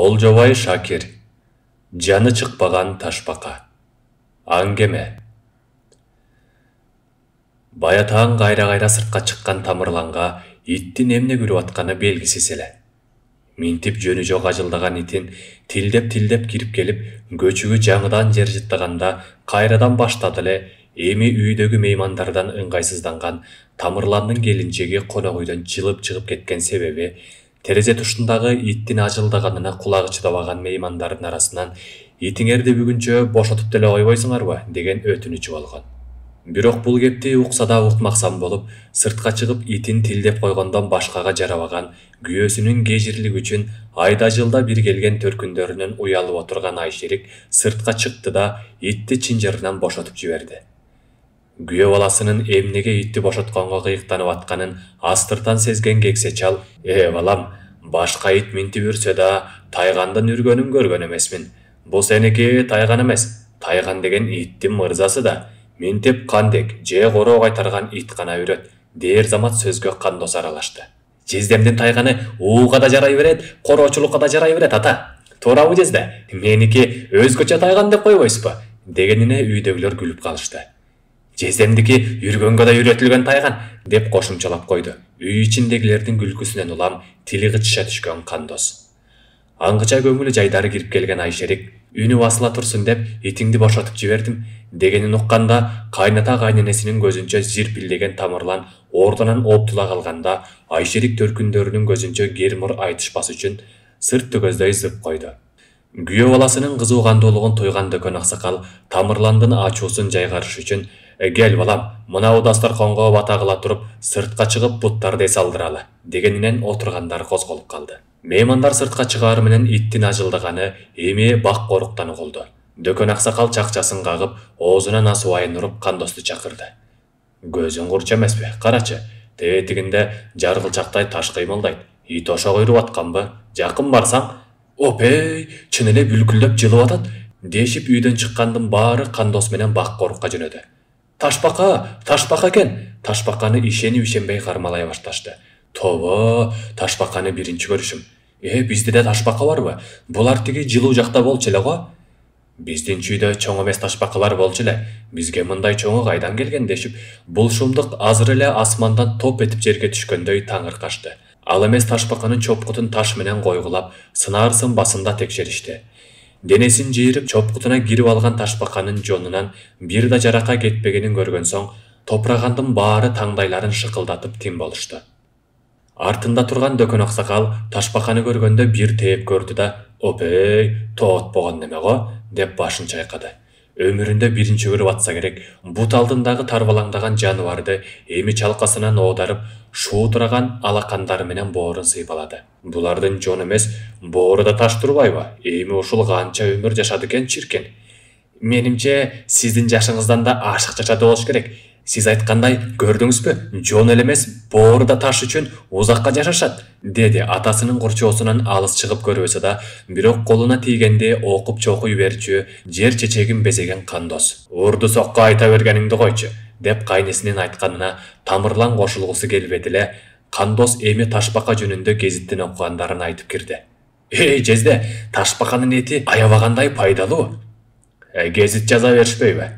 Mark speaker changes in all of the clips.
Speaker 1: Олжобай Шакир. Жаны чыкпаган ташпака. Аңгеме. Баятаң кайра-кайра сыртка чыккан тамырланга иттин эмне көрүп атканы белгисиз эле. Минтип жөнү жок ажылдаган итин тилдеп кирип келип, көчүгү жаңыдан жер жыттаганда кайрадан баштады эле эми үйдөгү меймандардан ыңгайсызданган Тамырландын келинчеги конок үйдөн жылып чыгып кеткен себеби терезе тушундагы иттин ажылдаганына кулагы чыдабаган меймандардын арасынан итиңерди бүгүнчө бошотуп деле койбойсуңарбы деген өтүнүчү болгон. Бирок бул кепти укса да укмаксан болуп, сыртка чыгып итин тилдеп койгондон башкага жарабаган, күйөөсүнүн кежирлик үчүн айда жылда бир келген төркүндөрүнөн уялып отурган Айшерик сыртка чыкты да итти чынжырынан бошотуп жиберди. Күйөө баласынын эмнеге итти бошотконго кыйыктанып атканын астыртан сезген кексе чал: балам, башка ит минтип үрсө да тайгандан үргөнүн көргөн эмесмин. Бул сеники тайган эмес. Тайган деген иттин мырзасы да. Минтип кандек же короо кайтарган ит гана үрөт. Дээр замат сөзгө Кандос аралашты. Жездемдин тайганы ууга да жарай берет, короочулукка да жарай берет, ата. Туурабы жезде? Меники өзгөчө тайган деп койбойсузбу? Дегенине үйдөгүлөр күлүп калышты. Жездемдики үргөнгө да үйрөтүлгөн тайган деп кошумчалап койду. Үй ичиндегилердин күлкүсүнөн улам тили кычыша түшкөн Кандос. Аңгыча көңүлү жайдары кирип келген Айшерик үнү басыла турсун деп итиңди бошотуп жибердим дегенин укканда кайната кайненесинин көзүнчө зирпилдеген Тамырлан ордунан оптула калганда Айшерик төркүндөрүнүн көзүнчө кермур айтышпас үчүн сырт түгөздөй зып койду. Күйөө баласынын кызуу кандуулугун туйган Дөкөн аксакал Тамырландын ачуусун жайгарыш үчүн: "Кел балам, мынау дастарконго бата кыла туруп, сыртка чыгып буттарды эс алдыралы" дегенинен отургандар козголуп калды. Меймандар сыртка чыгаар менен иттин ажылдаганы эми бак коруктан угулду. Дөкөн аксакал чакчасын кагып, оозуна насыбайын уруп Кандосту чакырды. "Көзүң курч эмеспи? Карачы, тетигинде жаргылчактай таш кыймылдайт. Ит ошо куйруп атканбы? Жакын барсаң, опей, чын эле бүлкүлдөп жылып атат" дешип үйдөн чыккандын баары Кандос менен бак корукка жөнөдү. Ташпака экен. Ташпаканы ишенип-ишенбей кармалай башташты. Тобо, ташпаканы биринчи көрүшүм. Бизде да ташпака барбы? Булар тиги жылуу жакта болчу эле го. Биздин чүйдө чоң эмес ташпакалар болчу эле. Бизге мындай чоңу кайдан келген дешип, бул шумдук азыр эле асмандан топ этип жерге түшкөндөй таңыркашты. Ал эмес ташпаканын чопкутун таш менен койгулап, сынаарсын басында текшеришти. Денесин жыйырып чопкутуна кирип алган ташпаканын жонунан бир да жарака кетпегенин көргөн соң, топурагандын баары таңдайларын шыкылдатып тим болушту. Артында турган Дөкөн аксакал ташпаканы көргөндө бир тээп көрдү да: "Опей, тоот болгон неме го" деп башын чайкады. Өмүрүндө биринчи көрүп атса керек, бут алдындагы тарбалаңдаган жаныбарды эми чалкасынан оодарып, шуудураган алакандары менен боорун сыйпалады. Булардын жон эмес, боору да таш турбайбы? Эми ушул канча өмүр жашады экен чиркен. Менимче, сиздин жашыңыздан да ашык жашады болуш керек. Сиз айткандай, көрдүңүзбү? Жон эле эмес, боору да таш үчүн узакка жашашат, деди атасынын курчоосунан алыс чыгып көрбөсө да, бирок колуна тийгенде окуп чокуй берчү, жер чечегин безеген Кандос. "Урду сокко айта бергениңди койчу" деп кайнесинин айтканына Тамырлан кошулгусу келбеди эле. Кандос эми ташпака жөнүндө гезиттен окугандарын айтып кирди. Жезде, ташпаканын эти аябагандай пайдалуу. Гезит жаза беришпейби?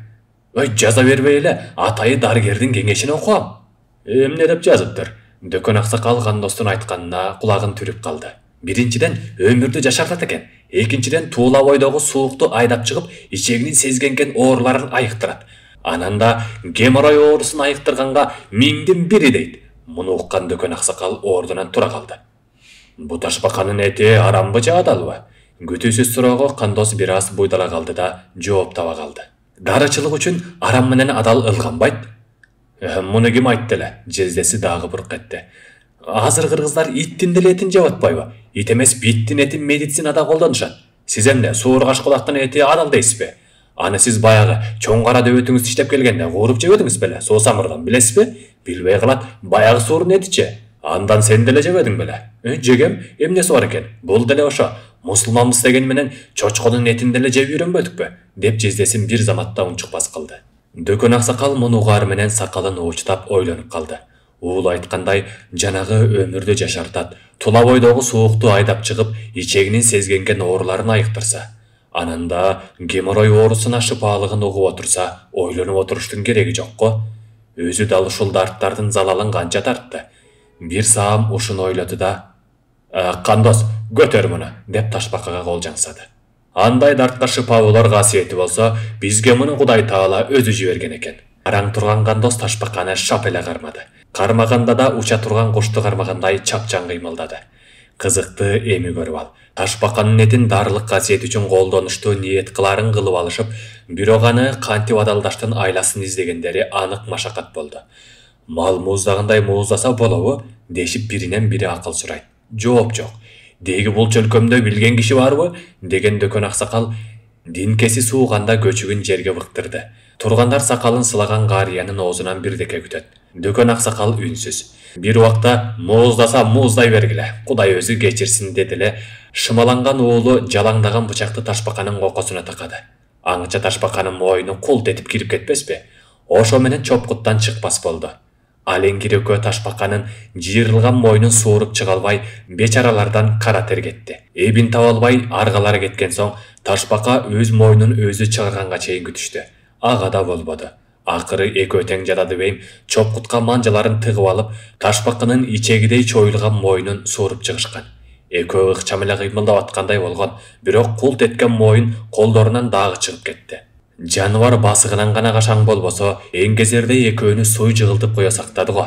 Speaker 1: Жаза бербей эле атайы дарыгердин кеңешин окугам. Эмне деп жазыптыр? Дөкөн аксакал Кандостун айтканына кулагын түрүп калды. Биринчиден, өмүрдү жашартат экен. Экинчиден, туула бойдогу суукту айдап чыгып, ичегинин сезгенген ооруларын айыктырат. Анан да геморрой оорусун айыктырганга 1000дин бири дейт. Муну уккан Дөкөн аксакал ордунан тура калды. Бу ташпаканын эти арамбы же адалбы? Күтүүсүз суроого Кандос бир аз буйдала калды да жооп таба калды. Дарычылык үчүн арам менен адал ылганбайт. Муну ким айтты эле? Жездеси дагы бурк этти. Азыр кыргыздар иттин деле этин жеп атпайбы? Ит эмес, биттин этин медицинада колдонушат. Сиз эмне, сууургаш кулактын эти адал дейсизби? Аны сиз баягы чоң кара дөбөтүңүз иштеп келгенде кууруп жебедиңиз беле? Суусамырдан билесизби? Билбей калат, баягы суурун этичи. Андан сен деле жебедиң беле? Жегем, эмнеси бар экен? Бул деле ошо. Мусулманбыз деген менен чочконун этин деле жеп үйрөнбөдүкпү? Деп жездесин бир заматта унчукпас кылды. Дөкөн аксакал муну угаар менен сакалын уучтап ойлонуп калды. Уул айткандай жанагы өмүрдү жашартат, тула бойдогу суукту айдап чыгып, ичегинин сезгенген ооруларын айыктырса, анан да геморрой оорусуна шыпаалыгын угуп отурса, ойлонуп отуруштун кереги жок го. Өзү дал ушул дарттардын залалын канча тартты. Бир саам ушуну ойлоду да, «Кандос, көтөр муну», деп ташбакага кол жаңсады. Андай дартка шыпа болор касиети болсо, бизге муну Кудай Таала өзү жиберген экен. Араң турган Кандос ташбаканы шап эле кармады. Кармаганда да уча турган кушту кармагандай чапчаң кыймылдады. Кызыкты эми көрүп ал. Ташбаканын этин дарылык касиети үчүн колдонуштуу ниет кыларын кылып алышып, бирок аны кантип адалдаштын айласын издегендери анык машакат болду. Мал мууздагандай мууздаса болобу, дешип биринен бири акыл сурайт. Жооп жок. Деги бул чөлкөмдө билген киши барбы? Деген дөкөн аксакал динкеси сууганда көчүгүн жерге быктырды. Тургандар сакалын сылаган карыянын оозунан бирдеке күтөт. Дөкөн аксакал үнсүз. Бир убакта мууздаса мууздай бергиле, Кудай өзү кечирсин деди эле. Шымаланган уулу жалаңдаган бычакты ташбаканын кокосуна такады. Аңча ташбаканын мойну култ этип кирип кетпеспи? Ошо менен чопкуттан чыкпас болду. Алеңгир экөө ташбаканын жыйырылган мойнун сууруп чыга албай, бечаралардан кара тер кетти. Эбин таба албай аргалары кеткен соң, ташбака өз мойнун өзү чыгарганга чейин күтүштү. Ага да болбоду. Акыры экөө тең жатады бейм, чопкутка манжаларын тыгып алып, ташбаканын ичегидей чоюлган мойнун сууруп чыгышкан. Экөө ыкчам эле кыймылдап аткандай болгон, бирок култ эткен мойын колдорунан дагы чыгып кетти. Жаныбар басыгынан гана кашаң болбосо, эңгезерде экөөнү суй жыгылтып кое сактады го.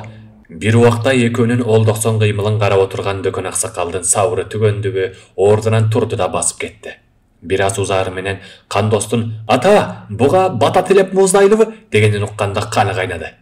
Speaker 1: Бир убакта экөөнүн олдоксон кыймылын карап отурган дөкөн аксакалдын сабыры түгөндүбү, ордунан турду да басып кетти. Бир аз узары менен Кандостун «Ата, буга бата тилеп мууздайлыбы?» дегенин укканда каны кайнады.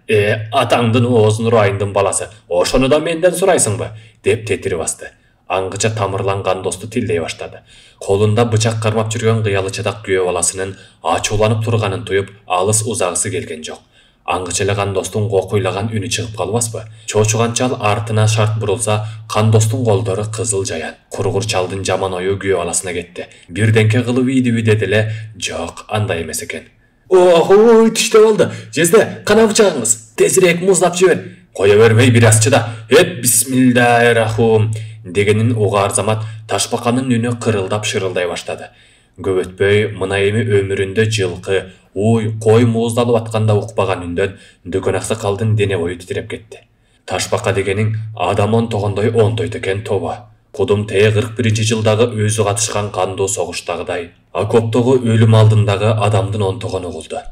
Speaker 1: Атаңдын оозун урайындын баласы, ошону да менден сурайсыңбы?» деп тетири басты. Аңгыча тамырланган досту тилдей баштады. Колунда бычак кармап жүргөн кыялы чадак күйөө баласынын ачууланып турганын туюп, алыс узагысы келген жок. Аңгыча эле Кандостун кокуйлаган үнү чыгып калбаспы? Чоочуган чал артына шарт бурулса, Кандостун колдору кызыл жаян. Кургур чалдын жаман ою күйөө баласына кетти. Бирденке кылып ийдиби деди эле, жок, андай эмес экен. Ой, түштө болду. Жезде, кана бычагыңыз. Тезирээк муздап жибер. Кое бербей бир аз чыда. Бисмиллахиррахманиррахим дегенин угаар замат ташбаканын үнү кырылдап шырылдай баштады. Көп өтпөй мына эми өмүрүндө жылкы, уй, кой мууздалып атканда укпаган үндөн дөкөн аксакалдын дене бою титиреп кетти. Ташбака дегениң адам онтогондой онтойт экен тоба. Кудум Т-41-жылдагы өзү катышкан кандуу согуштагыдай, окоптогу өлүм алдындагы адамдын онтогону угулду.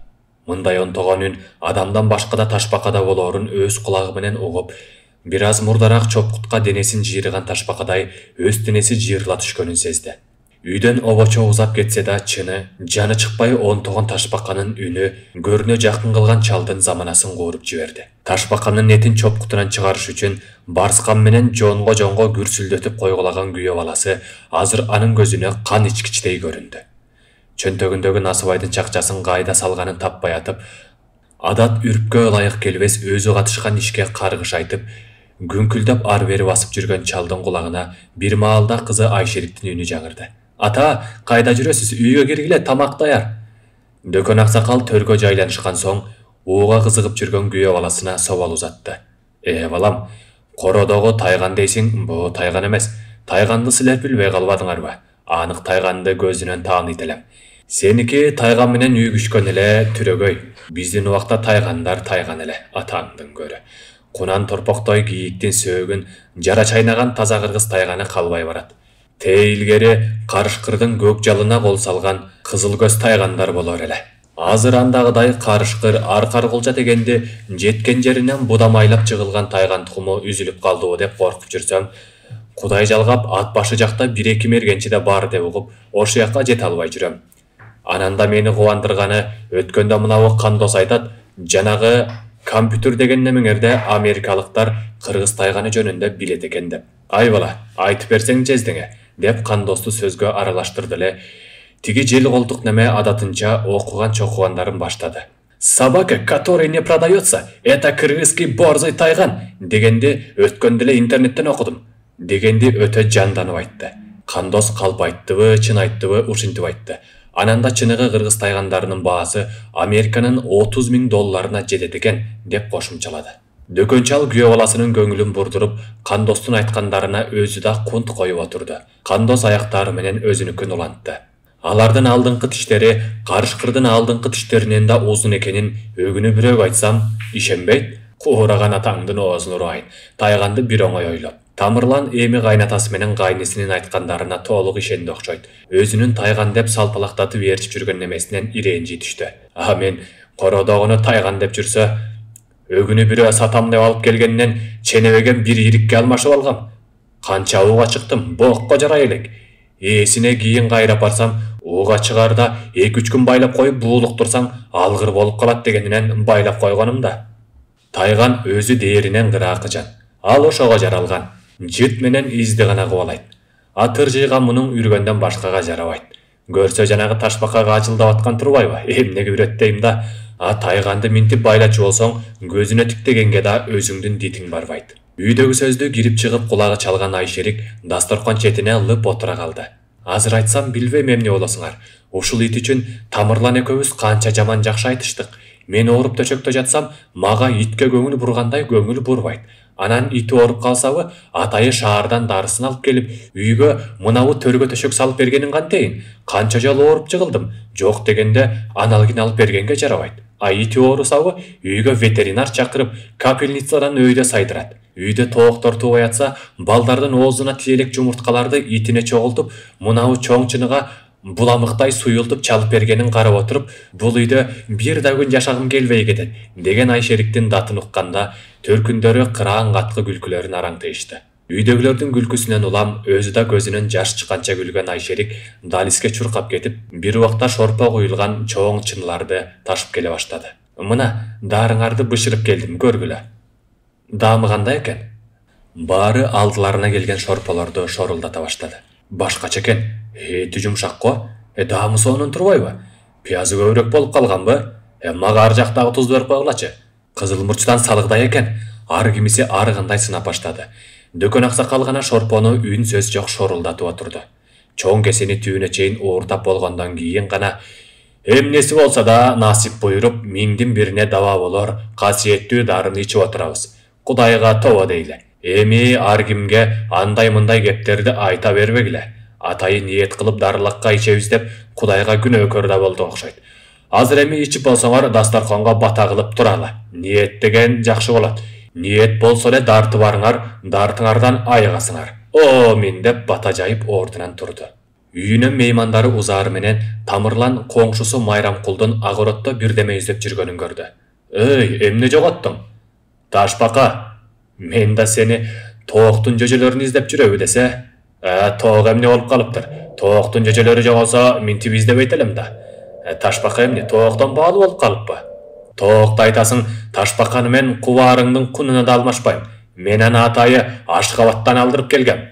Speaker 1: Мындай онтогон үн адамдан башка да ташбакада болоорун өз кулагы менен угуп, бир аз мурдараак чопкутка денесин жыйрыган ташбакадай өз денеси жыйрыла түшкөнүн сезди. Үйдөн обочо узап кетсе да чыны, жаны чыкпай онтогон ташбаканын үнү көрүнө жакын кылган чалдын заманасын кууруп жиберди. Ташбаканын этин чопкутунан чыгарыш үчүн барскан менен жонго күрсүлдөтүп койгулаган күйөө баласы азыр анын көзүнө кан ичкичтей көрүндү. Чөнтөгүндөгү Насыбайдын чакчасын кайда салганын таппай атып, адат үрпкө ылайык келбес өзү катышкан ишке каргыш айтып, күңкүлдөп ар бери басып жүргөн чалдын кулагына бир маалда кызы Айшериктин үнү жаңырды. Ата, кайда жүрөсүз? Үйгө киргиле, тамак даяр. Дөкөн аксакал төргө жайланышкан соң, ууга кызыгып жүргөн күйөө баласына собол узатты. Балам, кородогу тайган дейсиң, бу тайган эмес. Тайганды силер билбей калбадыңарбы? Анык тайганды көзүнөн тааныйт элем. Сеники тайган менен үйгүшкөн эле түрөгөй. Биздин убакта тайгандар тайган эле, атаңдын көрү. Кунан торпоктой кийиктин сөөгүн жара чайнаган таза кыргыз тайганы калбай барат. Илгери карышкырдын көк жалына кол салган кызыл көз тайгандар болор эле. Азыр андагыдай карышкыр аркаргулжа дегенди жеткен жеринен будамайлап жыгылган тайган тукуму үзүлүп калдыбы деп коркуп жүрсөм, Кудай жалгап ат башы жакта 1-2 мергенчи да бар деп угуп, ошол жакка жете албай жүрөм. Ананда мени кубандырганы өткөндө мынабу Кандос айтат, жанагы компьютер деген немеңерде америкалыктар кыргыз тайганы жөнүндө билет экен деп. Ай бала, айтып берсең жездеңе, деп Кандосту сөзгө аралаштырды эле. Тиги жел колтук неме адатынча окуган чокугандарын баштады. Собака, который не продается, это кыргызский борзый тайган дегенди өткөндө эле интернеттен окудум. Дегенди өтө жанданып айтты. Кандос калп айттыбы, чын айттыбы, ушинтип айтты. Ананда чыныгы кыргыз тайгандарынын баасы Американын $30,000 жетет экен деп кошумчалады. Дөкөнчал күйөө баласынын көңүлүн бурдуруп, Кандостун айткандарына өзү да кунт коюп отурду. Кандос аяктары менен өзүнүкүн улантты. Алардын алдыңкы тиштери карышкырдын алдыңкы тиштеринен да узун экенин өгүнү бирөөгө айтсам, ишенбейт. Куураган атаңдын оозун урайын. Тайганды бир оңой ойлоп. Тамырлан эми кайнатасы менен кайнисинин айткандарына толук ишенди окшойт. Өзүнүн тайган деп салпалактатып ээрчип жүргөн немесинен иренжи түштү. Мен кородогуну тайган деп жүрсө, өгүнү бирөө сатам деп алып келгенинен ченебеген бир ирикке алмашып алгам. Канча ууга чыктым, бокко жарай элек. Эсине кийин кайрап барсам, ууга чыгарда 2-3 күн байлап коюп буулуктурсаң алгыр болуп калат дегенинен байлап койгонум да. Тайган өзү дээринен кыраакы жан. Ал ошого жаралган. Жыт менен изди гана кубалайт. Атыр жыйган мунун үргөндөн башкага жарабайт. Көрсө жанагы ташбакага ачылдап аткан турбайбы? Эмнеге үйрөттейм да? Тайганды минтип байлачу болсоң, көзүнө тиктегенге да өзүңдүн дитиң барбайт. Үйдөгү сөздү кирип чыгып кулагы чалган Айшерик дасторкон четине лып отура калды. Азыр айтсам билбейм эмне болосуңар. Ушул ит үчүн Тамырлан экөөбүз канча жаман жакшы айтыштык. Мен ооруп төшөктө жатсам, мага итке көңүл бургандай көңүл бурбайт. Анан ити ооруп калсабы, атайы шаардан дарысын алып келип, үйгө мынабу төргө төшөк салып бергенин кантейин? Канча жолу ооруп жыгылдым. Жок дегенде аналгин алып бергенге жарабайт. Ити оорусабы, үйгө ветеринар чакырып, капельницадан өйдө сайдырат. Үйдө тооктор туубай атса, балдардын оозуна тиелек жумурткаларды итине чогултуп, мынабу чоң чыныга буламыктай суюлтуп чалып бергенин карап отуруп, бул үйдө бир да күн жашагым келбей кетет деген Айшериктин датын укканда төркүндөрү кыраан каткы күлкүлөрүн араңтыйышты. Үйдөгүлөрдүн күлкүсүнөн улам өзү да көзүнөн жаш чыкканча күлгөн Айшерик далиске чуркап кетип, бир убакта шорпо куюлган чоң чыныларды ташып келе баштады. Мына, дарыңарды бышырып келдим, көргүлө. Даамы кандай экен? Баары алдыларына келген шорполорду шорулдата баштады. Башкача экен. Эти жумшак го. Даамы сонун турбайбы? Пиязы көбүрөөк болуп калганбы? Мага ар жактагы тузду берип койгулачы. Кызыл мурчтан салыгдай экен. Ар кимиси ар кандай сынап баштады. Дөкөн аксакал гана шорпону үн сөз жок шорулдатып отурду. Чоң кесени түбүнө чейин ууртап болгондон кийин гана эмнеси болсо да насип буйруп, миңдин бирине даба болор касиеттүү дарыны ичип отурабыз. Кудайга тобо дейле. Эми ар кимге андай мындай кептерди айта бербегиле. Атайы ниет кылып дарылакка ичебиз деп Кудайга күнөөкөр да болду окшойт. Азыр эми ичип болсоңор дасторконго бата кылып туралы. Ниет деген жакшы болот. Ниет болсо эле дарты барыңар, дартыңардан айыгасыңар. Мен деп бата жайып ордунан турду. Үйүнөн меймандары узаары менен Тамырлан коңшусу Майрамкулдун агоротто бирдеме издеп жүргөнүн көрдү. Эмне жоготтуң? Ташбака. Мен да сени тооктун жөжөлөрүн издеп жүрөбү десе. Тоок эмне болуп калыптыр? Тооктун жөжөлөрү жоголсо минтип издебейт элем да. Ташбака эмне тооктон баалуу болуп калыппы? Тоокты айтасың, ташбаканы мен кубаарыңдын кунуна да алмашпайм. Мен аны атайы Ашкабаттан алдырып келгем.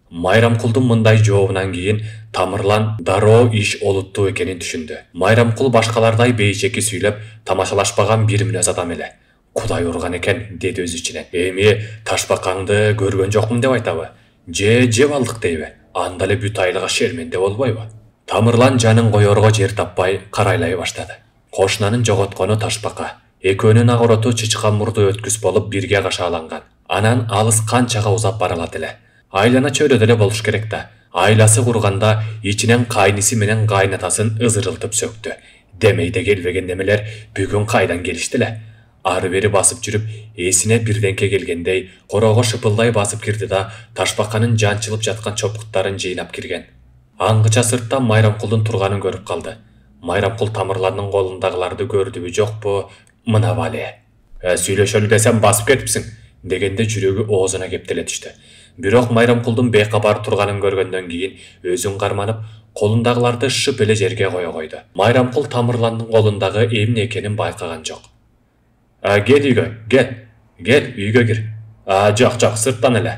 Speaker 1: Майрамкулдун мындай жообунан кийин Тамырлан дароо иш олуттуу экенин түшүндү. Майрамкул башкалардай бейчеки сүйлөп, тамашалашпаган бир мүнөз адам эле. Кудай урган экен, деди өз ичинен. Эми ташбакаңды көргөн жокмун деп айтабы? Жеп алдык дейби? Анда эле бүт айлыга шерменде болбойбу? Тамырлан жанын коерго жер таппай карайлай баштады. Кошунанын жоготкону ташбака. Экөөнүн агороту чычкан мурду өткүс болуп бирге кашааланган. Анан алыс канчага узап баралат эле. Айлана чөйрөдө эле болуш керек да. Айласы курганда ичинен кайниси менен кайнатасын ызырылтып сөктү. Демейде келбеген немелер бүгүн кайдан келишти эле? Ары бери басып жүрүп, эсине бирденке келгендей, корого шыпылдай басып кирди да ташбаканын жанчылып жаткан чопкуттарын жыйнап кирген. Аңгыча сырттан Майрамкулдун турганын көрүп калды. Майрамкул Тамырландын колундагыларды көрдүбү жокпу? Мына бале. Сүйлөшөлү десем басып кетипсиң, дегенде жүрөгү оозуна кептеле түштү. Бирок Майрамкулдун бейкабар турганын көргөндөн кийин өзүн карманып, колундагыларды шып эле жерге кое койду. Майрамкул Тамырландын колундагы эмне экенин байкаган жок. Кел үйгө, кел үйгө кир. Жок, сырттан эле.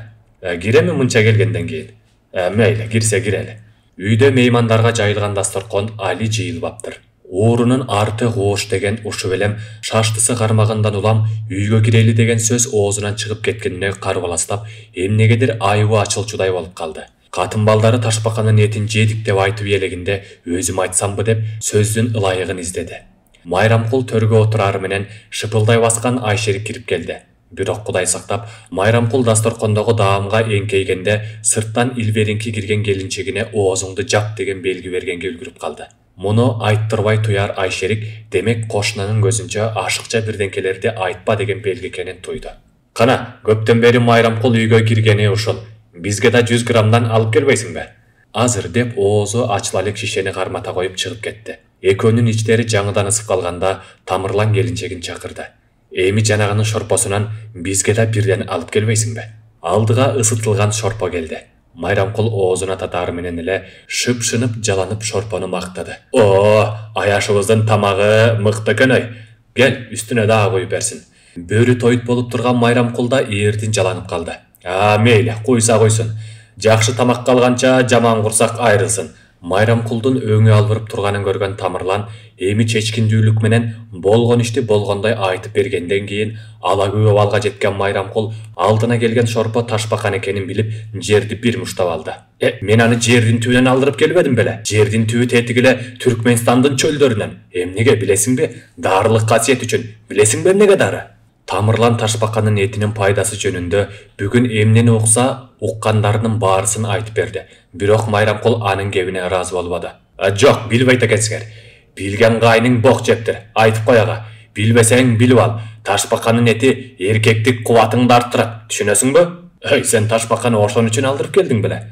Speaker 1: Киреми мынча келгенден кийин? Мейли, кирсе кирели. Үйдө меймандарга жайылган дасторкон али жыйылбаптыр. Уурунун арты коош деген ушуп элем шаштысы кармагындан улам үйгө кирели деген сөз оозунан чыгып кеткенине карбаластап, эмнегедир айыбы ачылчудай болуп калды. Катын балдары ташбаканын этин жедик деп айтып элегинде өзүм айтсамбы деп сөздүн ылайыгын издеди. Майрамкул төргө отурары менен шыпылдай баскан Айшерик кирип келди. Бирок Кудай сактап, Майрамкул дасторкондогу даамга эңкейгенде сырттан илберинки кирген келинчегине оозуңду жап деген белги бергенге үлгүрүп калды. Муну айттырбай туяр Айшерик демек кошунанын көзүнчө ашыкча бирденкелерди айтпа деген белги экенин туйду. Кана, көптөн бери Майрамкул үйгө киргени ушул. Бизге да 100 граммдан алып келбейсиңби? Азыр деп оозу ачыла элек шишени кармата коюп чыгып кетти. Экөөнүн ичтери жаңыдан ысып калганда Тамырлан келинчегин чакырды. Эми жанагынын шорпосунан бизге да бирден алып келбейсиңби? Алдыга ысытылган шорпо келди. Майрамкул оозуна татаары менен эле шып-шынып жаланып шорпону мактады. Аяшыбыздын тамагы мыкты экен ой. Кел, үстүнө дагы коюп берсин. Бөрү тоют болуп турган Майрамкул да эрдин жаланып калды. Мейли, койса койсун. Жакшы тамак калганча жаман курсак айрылсын. Майрамкулдун өңү албырып турганын көргөн Тамырлан эми чечкиндүүлүк менен болгон ишти болгондой айтып бергенден кийин ала күбө балга жеткен Майрамкул алдына келген шорпо ташбакан экенин билип жерди бир муштап алды. Мен аны жердин түбүнөн алдырып келбедим беле? Жердин түбү тетиги эле Түркмөнстандын чөлдөрүнөн. Эмнеге билесиңби? Дарылык касиет үчүн. Билесиңби эмнеге дары? Тамырлан ташбаканын этинин пайдасы жөнүндө бүгүн эмнени укса уккандарынын баарысын айтып берди. Бирок Майрамкул анын кебине ыраазы болбоду. Жок, билбейт экенсиңер. Билген кайның бок жептир. Айтып кой ага. Билбесең билип ал. Ташбаканын эти эркектик кубатыңды арттырат. Түшүнөсүңбү? Сен ташбаканы ошон үчүн алдырып келдиң беле?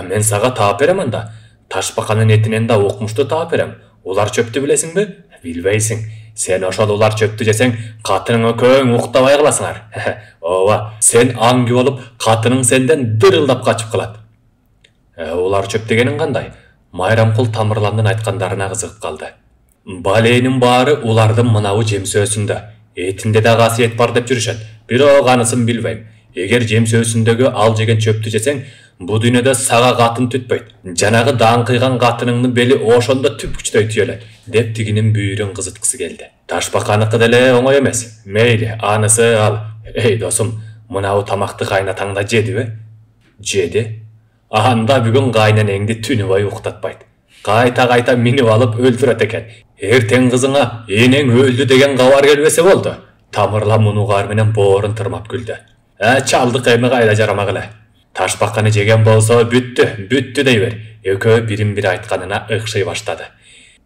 Speaker 1: Мен сага таап берем анда. Ташбаканын этинен да укмушту таап берем. Улар чөптү билесиңби? Билбейсиң. Сен ошол улар чөптү жесең, катырыңы көң уктабай каласыңар. Ооба, сен аңгы болуп, катырың сенден дырылдап качып калат. Улар чөп дегенин кандай? Майрамкул Тамырландын айткандарына кызыгып калды. Баленин баары улардын мынабу жемсөөсүндө. Этинде да касиет бар деп жүрүшөт. Бирок анысын билбейм. Эгер жемсөөсүндөгү ал жеген чөптү жесең, бу дүйнөдө сага катын түтпөйт. Жанагы даңкыйган катыныңдын бели ошондо түпкүчтөй түйөлөт, деп тигинин бүйүрүн кызыткысы келди. Ташбаканыкы деле оңой эмес. Мейли, анысы ал. Досум, мынабу тамакты кайнатаңда жедиби? Жеди. Анда бүгүн кайненеңди түнү бою уктатпайт. Кайта минип алып өлтүрөт экен. Эртең кызыңа энең өлдү деген кабар келбесе болду. Тамырлан мунугар менен боорун тырмап күлдү. Чалдык эми кайда жарамак эле. Ташбаканы жеген болсо бүттү дей бер. Экөө бирин-бири айтканына ыкшый баштады.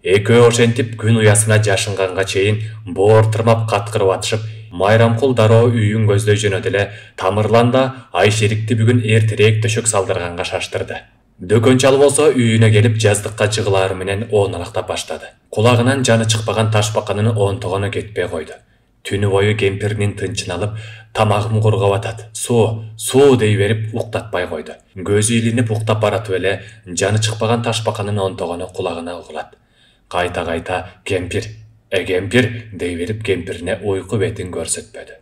Speaker 1: Экөө ошентип күн уясына жашынганга чейин боор тырмап каткырып атышып, Майрамкул дароо үйүн көздөй жөнөдү эле, Тамырлан да Айшерикти бүгүн эртерээк төшөк салдырганга шаштырды. Дөкөнчал болсо үйүнө келип жаздыкка чыгылаары менен ооналактап баштады. Кулагынан жаны чыкпаган ташбаканын оонтогону кетпей койду. Түнү бою кемпиринин тынчын алып, тамагым кургап атат, суу дей берип уктатпай койду. Көзү илинип уктап баратып эле жаны чыкпаган ташбаканын оонтогону кулагына угулат. Кайта кемпир дей берип кемпирине уйку бетин көрсөтпөдү.